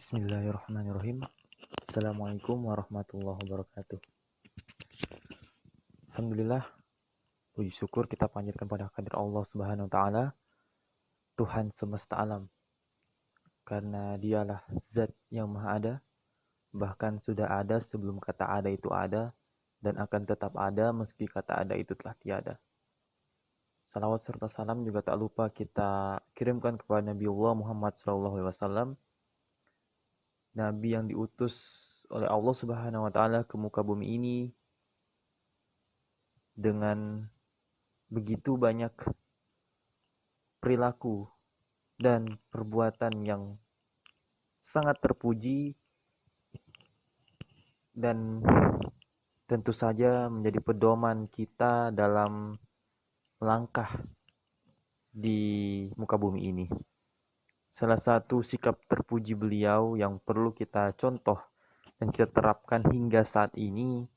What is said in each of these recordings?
Bismillahirrahmanirrahim. Assalamualaikum warahmatullahi wabarakatuh. Alhamdulillah, puji syukur kita panjatkan pada kehadirat Allah Subhanahu wa taala, Tuhan semesta alam. Karena Dialah zat yang maha ada, bahkan sudah ada sebelum kata ada itu ada, dan akan tetap ada meski kata ada itu telah tiada. Salawat serta salam juga tak lupa kita kirimkan kepada Nabiullah Muhammad SAW, Nabi yang diutus oleh Allah Subhanahu wa taala ke muka bumi ini dengan begitu banyak perilaku dan perbuatan yang sangat terpuji dan tentu saja menjadi pedoman kita dalam melangkah di muka bumi ini. Salah satu sikap terpuji beliau yang perlu kita contoh dan kita terapkan hingga saat ini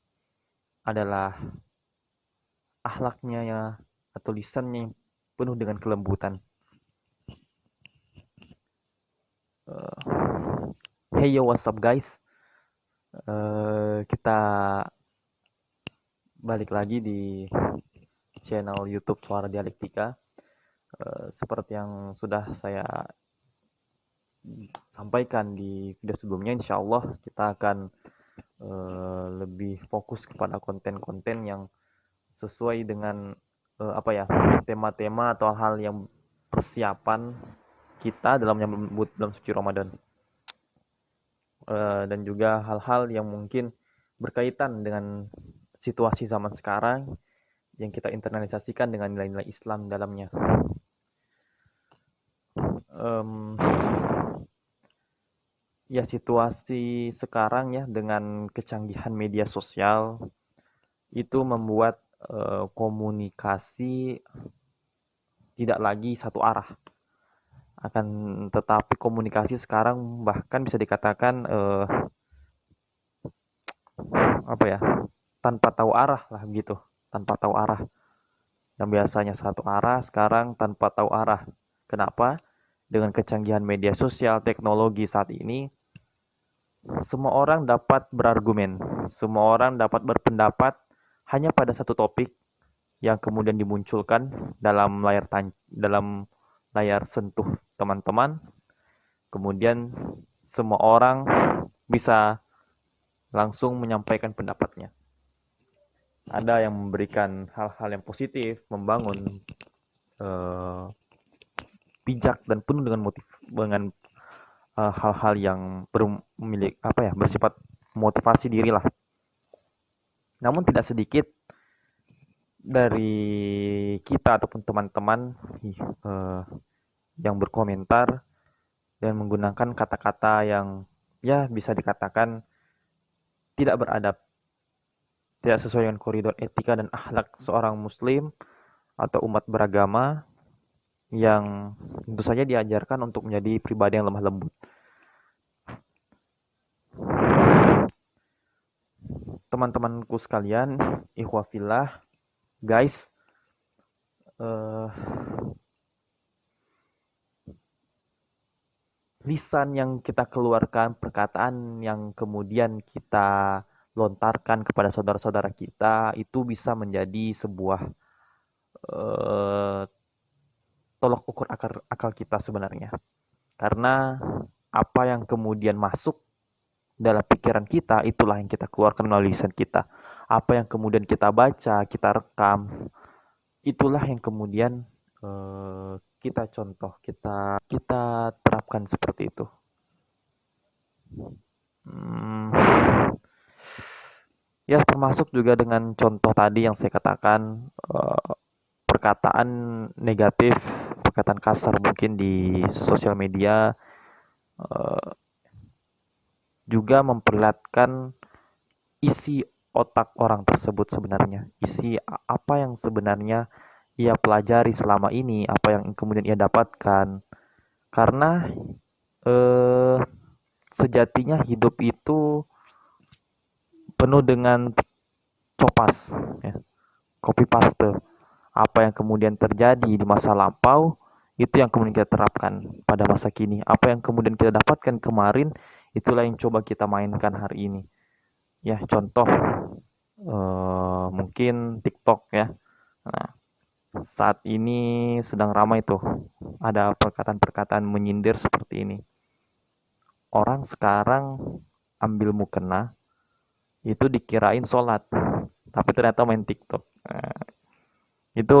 adalah akhlaknya ya, atau lisannya yang penuh dengan kelembutan. Hey yo, what's up guys? Kita balik lagi di channel YouTube Suara Dialektika. Seperti yang sudah saya sampaikan di video sebelumnya, insya Allah kita akan lebih fokus kepada konten-konten yang sesuai dengan tema-tema atau hal yang persiapan kita dalam menyambut bulan suci Ramadan, dan juga hal-hal yang mungkin berkaitan dengan situasi zaman sekarang yang kita internalisasikan dengan nilai-nilai Islam dalamnya. Ya, situasi sekarang ya dengan kecanggihan media sosial itu membuat komunikasi tidak lagi satu arah. Akan tetapi komunikasi sekarang bahkan bisa dikatakan tanpa tahu arah lah gitu, tanpa tahu arah. Yang biasanya satu arah sekarang tanpa tahu arah. Kenapa? Dengan kecanggihan media sosial, teknologi saat ini, semua orang dapat berargumen, semua orang dapat berpendapat hanya pada satu topik yang kemudian dimunculkan dalam layar sentuh teman-teman. Kemudian semua orang bisa langsung menyampaikan pendapatnya. Ada yang memberikan hal-hal yang positif, membangun, bijak dan penuh dengan hal-hal yang bersifat motivasi diri lah. Namun tidak sedikit dari kita ataupun teman-teman yang berkomentar dan menggunakan kata-kata yang ya bisa dikatakan tidak beradab, tidak sesuai dengan koridor etika dan akhlak seorang muslim atau umat beragama yang tentu saja diajarkan untuk menjadi pribadi yang lemah lembut. Teman-temanku sekalian, ikhwah fillah, guys, lisan yang kita keluarkan, perkataan yang kemudian kita lontarkan kepada saudara-saudara kita itu bisa menjadi sebuah tolok ukur akal kita sebenarnya. Karena apa yang kemudian masuk dalam pikiran kita, itulah yang kita keluarkan melalui lisan kita. Apa yang kemudian kita baca, kita rekam, itulah yang kemudian kita contoh, kita terapkan seperti itu. Ya, termasuk juga dengan contoh tadi yang saya katakan, perkataan negatif, perkataan kasar mungkin di sosial media juga memperlihatkan isi otak orang tersebut sebenarnya, isi apa yang sebenarnya ia pelajari selama ini, apa yang kemudian ia dapatkan. Karena sejatinya hidup itu penuh dengan copas, ya, copy paste. Apa yang kemudian terjadi di masa lampau Itu yang kemudian kita terapkan pada masa kini. Apa yang kemudian kita dapatkan kemarin, itulah yang coba kita mainkan hari ini. Ya, contoh mungkin TikTok ya. Nah, saat ini sedang ramai tuh ada perkataan-perkataan menyindir seperti ini. Orang sekarang ambil mukena itu dikirain sholat, tapi ternyata main TikTok. Nah, itu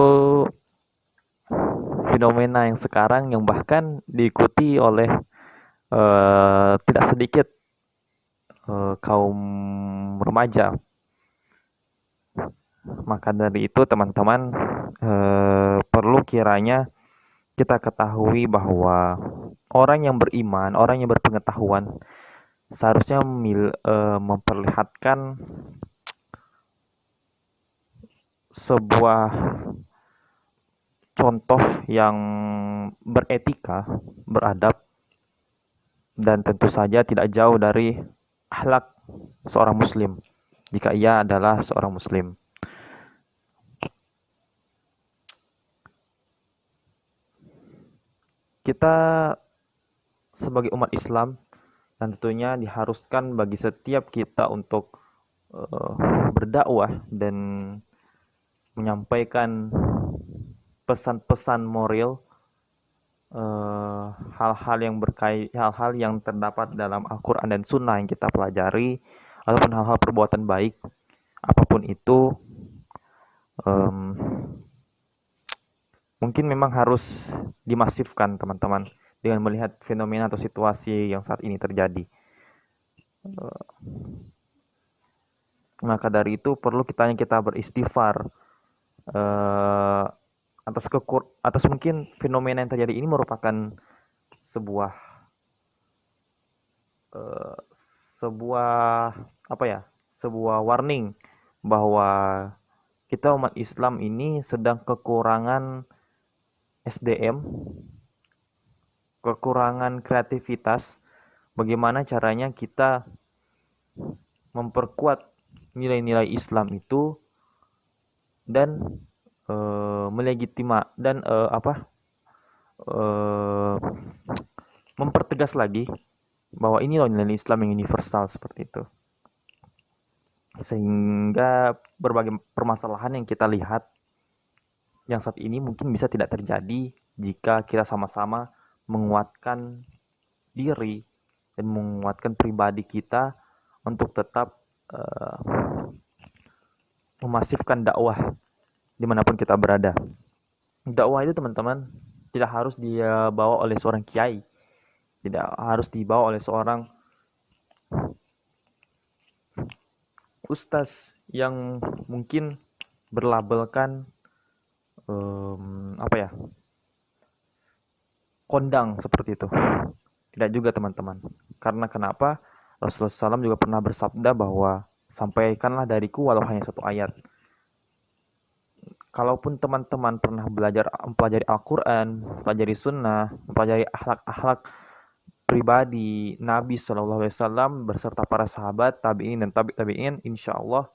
fenomena yang sekarang yang bahkan diikuti oleh tidak sedikit kaum remaja. Maka dari itu teman-teman perlu kiranya kita ketahui bahwa orang yang beriman, orang yang berpengetahuan seharusnya memperlihatkan sebuah contoh yang beretika, beradab, dan tentu saja tidak jauh dari akhlak seorang muslim jika ia adalah seorang muslim. Kita sebagai umat Islam dan tentunya diharuskan bagi setiap kita untuk berdakwah dan menyampaikan pesan-pesan moral, hal-hal yang terdapat dalam Al-Quran dan Sunnah yang kita pelajari, ataupun hal-hal perbuatan baik apapun itu, mungkin memang harus dimasifkan teman-teman dengan melihat fenomena atau situasi yang saat ini terjadi. Maka dari itu perlu kita beristighfar atas mungkin fenomena yang terjadi ini merupakan sebuah warning bahwa kita umat Islam ini sedang kekurangan SDM, kekurangan kreativitas. Bagaimana caranya kita memperkuat nilai-nilai Islam itu dan mempertegas lagi bahwa ini loh nilai Islam yang universal seperti itu. Sehingga berbagai permasalahan yang kita lihat yang saat ini mungkin bisa tidak terjadi jika kita sama-sama menguatkan diri dan menguatkan pribadi kita untuk tetap memasifkan dakwah dimanapun kita berada. Dakwah itu teman-teman tidak harus dia bawa oleh seorang kiai, tidak harus dibawa oleh seorang ustaz yang mungkin berlabelkan kondang seperti itu. Tidak juga teman-teman. Karena kenapa? Rasulullah SAW juga pernah bersabda bahwa sampaikanlah dariku walau hanya satu ayat. Kalaupun teman-teman pernah mempelajari Al-Quran, mempelajari Sunnah, mempelajari akhlak-akhlak pribadi Nabi SAW beserta para sahabat, tabi'in dan tabi'in, insya Allah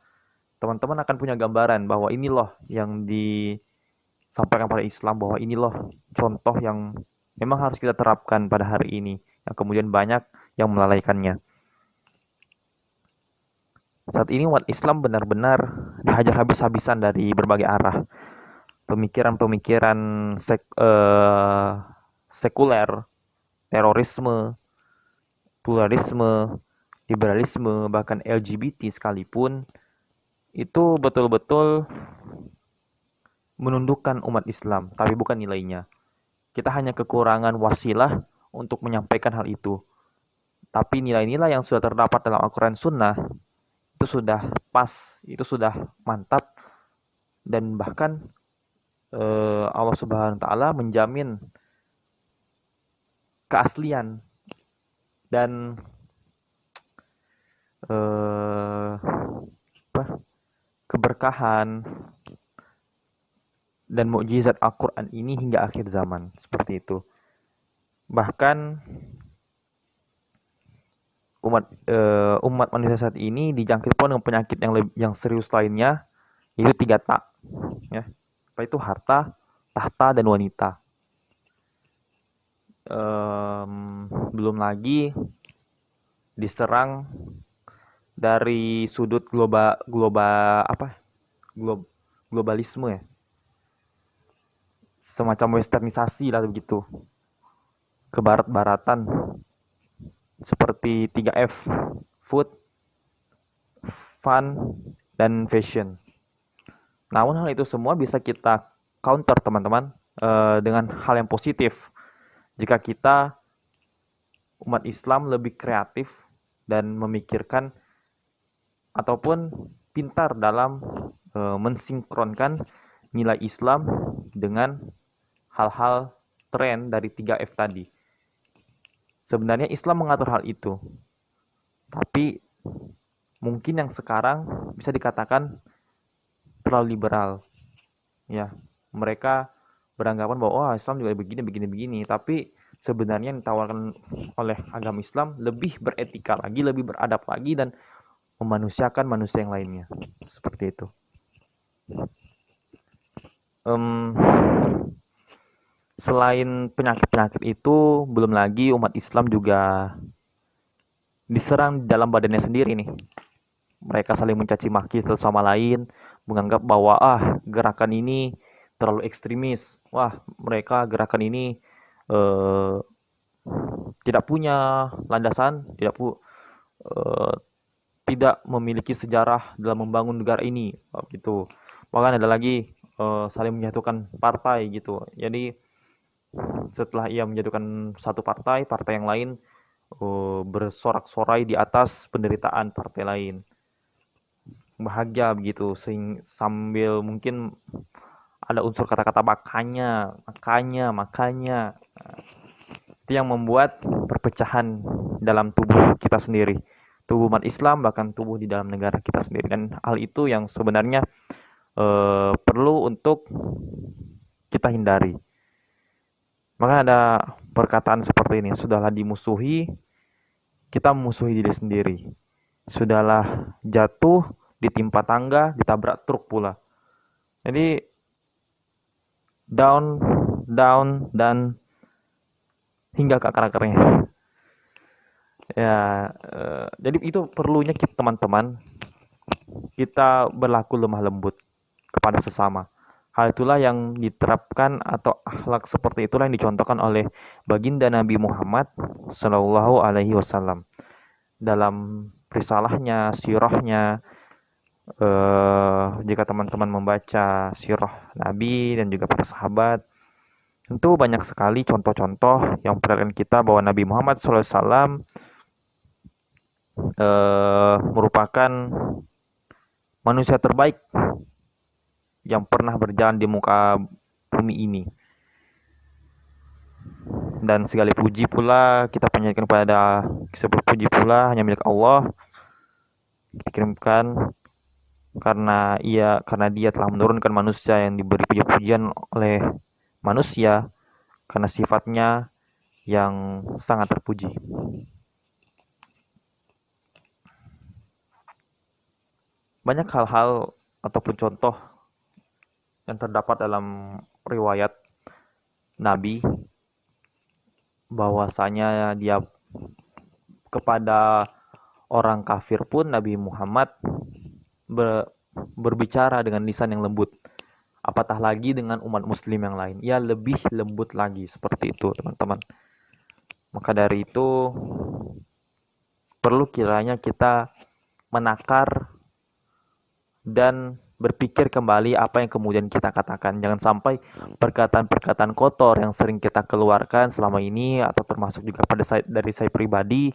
teman-teman akan punya gambaran bahwa ini loh yang disampaikan pada Islam, bahwa ini loh contoh yang memang harus kita terapkan pada hari ini, yang kemudian banyak yang melalaikannya. Saat ini umat Islam benar-benar dihajar habis-habisan dari berbagai arah. Pemikiran-pemikiran sekuler, terorisme, pluralisme, liberalisme, bahkan LGBT sekalipun, itu betul-betul menundukkan umat Islam, tapi bukan nilainya. Kita hanya kekurangan wasilah untuk menyampaikan hal itu. Tapi nilai-nilai yang sudah terdapat dalam Al-Quran Sunnah itu sudah pas, itu sudah mantap, dan bahkan Allah Subhanahu wa Ta'ala menjamin keaslian dan keberkahan dan mukjizat Al-Quran ini hingga akhir zaman, seperti itu. Bahkan umat manusia saat ini dijangkit pun dengan penyakit yang serius lainnya, yaitu 3 tak, ya. Apa itu? Harta, tahta, dan wanita. Belum lagi diserang dari sudut globalisme ya, semacam westernisasi lah begitu, ke barat-baratan seperti 3F, food, fun, dan fashion. Namun hal itu semua bisa kita counter teman-teman dengan hal yang positif. Jika kita umat Islam lebih kreatif dan memikirkan ataupun pintar dalam mensinkronkan nilai Islam dengan hal-hal tren dari 3F tadi. Sebenarnya Islam mengatur hal itu, tapi mungkin yang sekarang bisa dikatakan terlalu liberal. Ya, mereka beranggapan bahwa oh, Islam juga begini, tapi sebenarnya yang ditawarkan oleh agama Islam lebih beretika lagi, lebih beradab lagi, dan memanusiakan manusia yang lainnya. Seperti itu. Selain penyakit-penyakit itu, belum lagi umat Islam juga diserang di dalam badannya sendiri nih. Mereka saling mencaci maki satu sama lain, menganggap bahwa gerakan ini terlalu ekstremis. Wah, mereka gerakan ini tidak punya landasan, tidak memiliki sejarah dalam membangun negara ini, gitu. Bahkan ada lagi saling menyatukan partai gitu. Jadi setelah ia menjatuhkan satu partai yang lain bersorak-sorai di atas penderitaan partai lain, bahagia begitu, sambil mungkin ada unsur kata-kata makanya. Itu yang membuat perpecahan dalam tubuh kita sendiri, tubuh umat Islam, bahkan tubuh di dalam negara kita sendiri. Dan hal itu yang sebenarnya perlu untuk kita hindari. Maka ada perkataan seperti ini, sudahlah dimusuhi, kita memusuhi diri sendiri. Sudahlah jatuh, ditimpa tangga, ditabrak truk pula. Jadi down, dan hingga ke akar-akarnya. Ya, jadi itu perlunya kita teman-teman, kita berlaku lemah lembut kepada sesama. Hal itulah yang diterapkan, atau akhlak seperti itulah yang dicontohkan oleh baginda Nabi Muhammad Shallallahu Alaihi Wasallam dalam risalahnya, sirahnya. Jika teman-teman membaca sirah Nabi dan juga para sahabat, tentu banyak sekali contoh-contoh yang memperlihatkan kita bahwa Nabi Muhammad SAW merupakan manusia terbaik yang pernah berjalan di muka bumi ini. Dan segala puji pula kita panjatkan kepada, sebab puji pula hanya milik Allah, dikirimkan karena dia telah menurunkan manusia yang diberi puji-pujian oleh manusia karena sifatnya yang sangat terpuji. Banyak hal-hal ataupun contoh yang terdapat dalam riwayat Nabi, bahwasanya dia kepada orang kafir pun Nabi Muhammad berbicara dengan lisan yang lembut. Apatah lagi dengan umat muslim yang lain, ia lebih lembut lagi. Seperti itu teman-teman. Maka dari itu perlu kiranya kita menakar dan berpikir kembali apa yang kemudian kita katakan. Jangan sampai perkataan-perkataan kotor yang sering kita keluarkan selama ini, atau termasuk juga dari saya pribadi,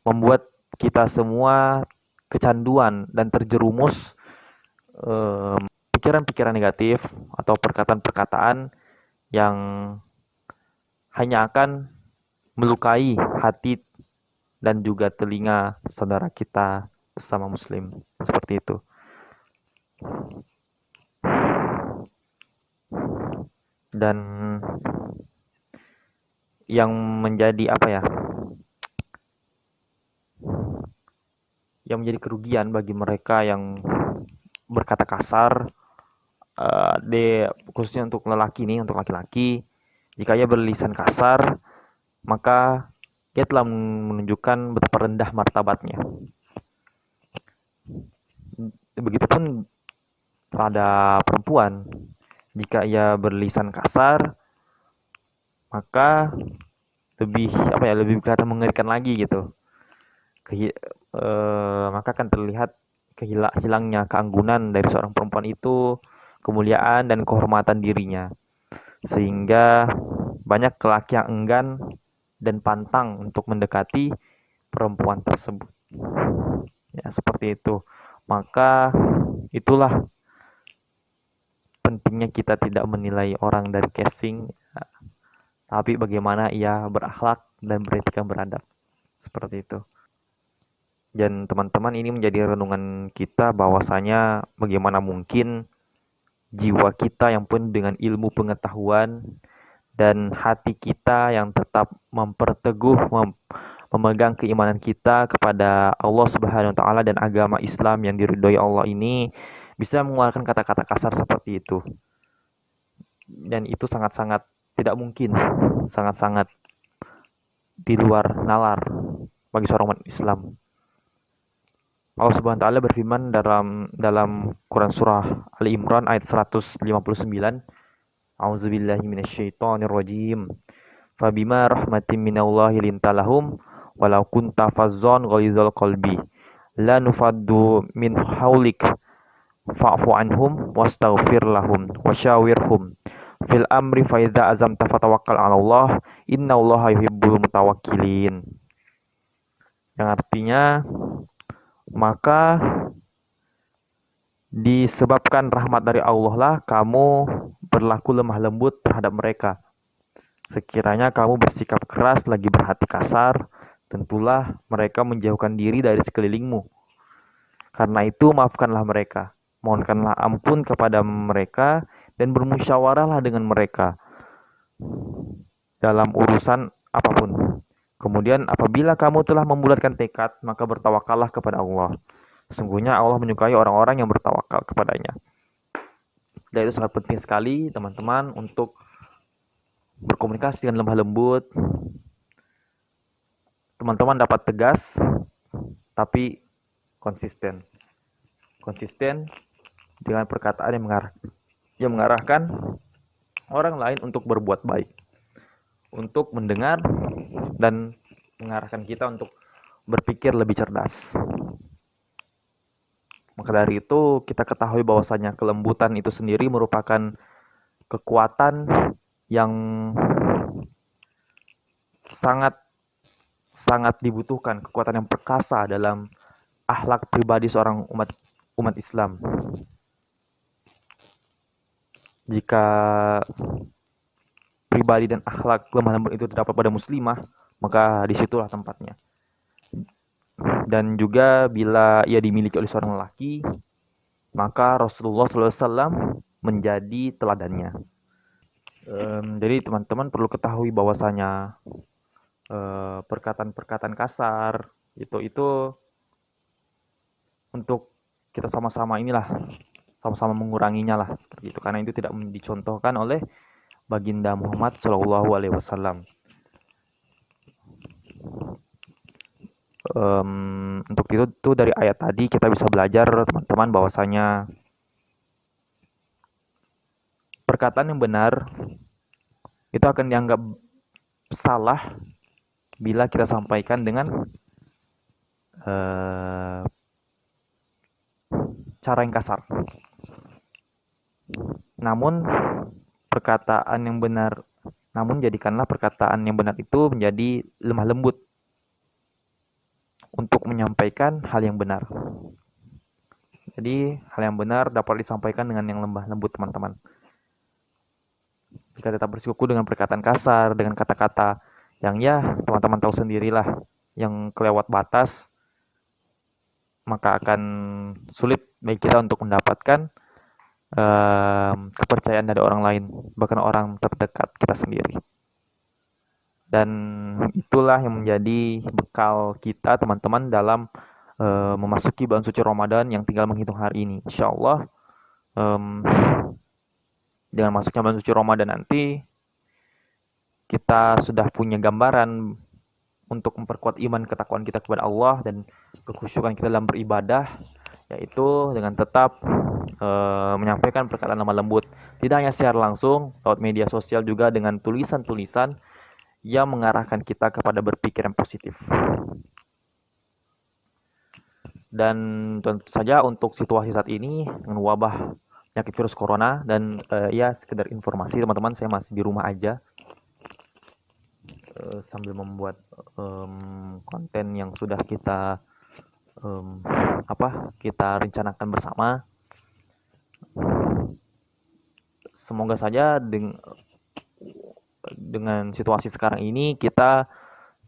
membuat kita semua kecanduan dan terjerumus pikiran-pikiran negatif atau perkataan-perkataan yang hanya akan melukai hati dan juga telinga saudara kita bersama muslim. Seperti itu. Dan yang menjadi yang menjadi kerugian bagi mereka yang berkata kasar, khususnya untuk laki-laki, Jika ia berlisan kasar, maka ia telah menunjukkan betapa rendah martabatnya. Begitupun pada perempuan, jika ia berlisan kasar, maka lebih kelihatan mengerikan lagi gitu. Maka akan terlihat hilangnya keanggunan dari seorang perempuan itu, kemuliaan dan kehormatan dirinya, sehingga banyak lelaki yang enggan dan pantang untuk mendekati perempuan tersebut. Ya, seperti itu. Maka itulah pentingnya kita tidak menilai orang dari casing, tapi bagaimana ia berakhlak dan beretika beradab. Seperti itu. Dan teman-teman, ini menjadi renungan kita bahwasanya bagaimana mungkin jiwa kita yang penuh dengan ilmu pengetahuan dan hati kita yang tetap memegang keimanan kita kepada Allah Subhanahu wa taala dan agama Islam yang diridhoi Allah ini bisa mengeluarkan kata-kata kasar seperti itu. Dan itu sangat-sangat tidak mungkin, sangat-sangat di luar nalar bagi seorang umat Islam. Allah Subhanahu wa taala berfirman dalam Quran surah Ali Imran ayat 159, A'udzubillahi minasyaitonirrajim. Fabima rahmatin minallahi lintalahum walau kunta fazzon ghalidhal qalbi la nufaddu min haulik fa'fu anhum wastaghfir lahum wasyawirhum fil amri fa idza azamta fatawakkal 'ala Allah innallaha yuhibbul mutawakkilin. Yang artinya, maka disebabkan rahmat dari Allah lah kamu berlaku lemah lembut terhadap mereka. Sekiranya kamu bersikap keras lagi berhati kasar, tentulah mereka menjauhkan diri dari sekelilingmu. Karena itu maafkanlah mereka, mohonkanlah ampun kepada mereka, dan bermusyawarahlah dengan mereka dalam urusan apapun. Kemudian apabila kamu telah membulatkan tekad, maka bertawakallah kepada Allah. Sesungguhnya Allah menyukai orang-orang yang bertawakal kepadanya. Dan itu sangat penting sekali teman-teman untuk berkomunikasi dengan lemah lembut. Teman-teman dapat tegas, tapi konsisten. Konsisten dengan perkataan yang mengarahkan orang lain untuk berbuat baik, untuk mendengar dan mengarahkan kita untuk berpikir lebih cerdas. Maka dari itu kita ketahui bahwasanya kelembutan itu sendiri merupakan kekuatan yang sangat dibutuhkan, kekuatan yang perkasa dalam akhlak pribadi seorang umat Islam. Jika pribadi dan akhlak lemah lembut itu terdapat pada muslimah, maka disitulah tempatnya. Dan juga bila ia dimiliki oleh seorang lelaki, maka Rasulullah SAW menjadi teladannya. Jadi teman-teman perlu ketahui bahwasanya perkataan-perkataan kasar itu untuk kita sama-sama menguranginya lah, seperti itu, karena itu tidak dicontohkan oleh baginda Muhammad SAW. Untuk itu tuh dari ayat tadi kita bisa belajar teman-teman bahwasanya perkataan yang benar itu akan dianggap salah bila kita sampaikan dengan cara yang kasar. Namun jadikanlah perkataan yang benar itu menjadi lemah lembut untuk menyampaikan hal yang benar. Jadi hal yang benar dapat disampaikan dengan yang lemah lembut teman-teman. Jika tetap bersikuku dengan perkataan kasar, dengan kata-kata yang ya teman-teman tahu sendirilah, yang kelewat batas, maka akan sulit bagi kita untuk mendapatkan kepercayaan dari orang lain, bahkan orang terdekat kita sendiri. Dan itulah yang menjadi bekal kita teman-teman dalam memasuki bulan suci Ramadan yang tinggal menghitung hari ini. Insyaallah dengan masuknya bulan suci Ramadan nanti kita sudah punya gambaran untuk memperkuat iman ketakwaan kita kepada Allah dan kekhusyukan kita dalam beribadah, yaitu dengan tetap menyampaikan perkataan lemah lembut, tidak hanya secara langsung lewat media sosial, juga dengan tulisan-tulisan yang mengarahkan kita kepada berpikir yang positif. Dan tentu saja untuk situasi saat ini dengan wabah penyakit virus corona dan ya sekedar informasi teman-teman, saya masih di rumah aja sambil membuat konten yang sudah kita kita rencanakan bersama. Semoga saja dengan situasi sekarang ini kita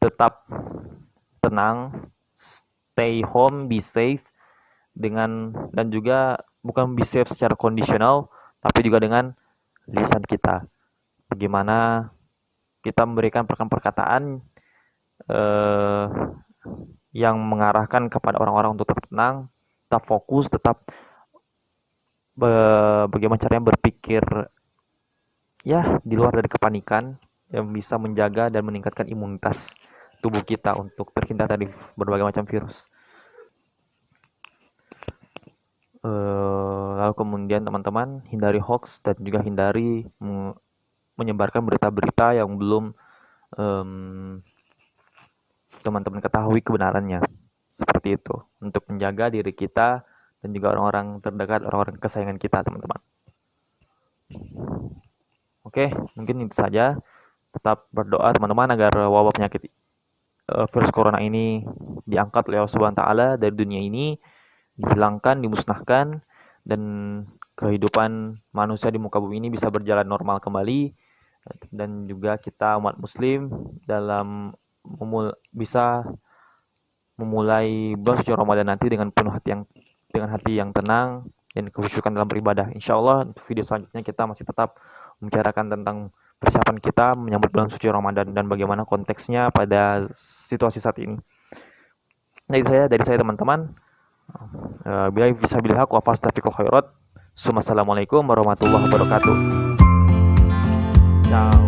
tetap tenang, stay home, be safe, dan juga bukan be safe secara kondisional, tapi juga dengan lisan kita. Bagaimana kita memberikan perkataan yang mengarahkan kepada orang-orang untuk tetap tenang, tetap fokus, tetap bagaimana caranya berpikir ya di luar dari kepanikan, yang bisa menjaga dan meningkatkan imunitas tubuh kita untuk terhindar dari berbagai macam virus. Lalu kemudian teman-teman, hindari hoax dan juga hindari menyebarkan berita-berita yang belum teman-teman ketahui kebenarannya. Seperti itu, untuk menjaga diri kita dan juga orang-orang terdekat, orang-orang kesayangan kita, teman-teman. Oke, mungkin itu saja. Tetap berdoa teman-teman agar wabah penyakit virus corona ini diangkat oleh Allah Subhanahu wa taala dari dunia ini, dihilangkan, dimusnahkan, dan kehidupan manusia di muka bumi ini bisa berjalan normal kembali, dan juga kita umat muslim bisa memulai bulan suci Ramadan nanti dengan hati yang tenang dan kekhusyukan dalam beribadah. Insya Allah video selanjutnya kita masih tetap membicarakan tentang persiapan kita menyambut bulan suci Ramadan dan bagaimana konteksnya pada situasi saat ini. Dari saya teman-teman, bila bisa bilhaq wa fastafiqul khairat. Assalamualaikum warahmatullahi wabarakatuh. Ciao.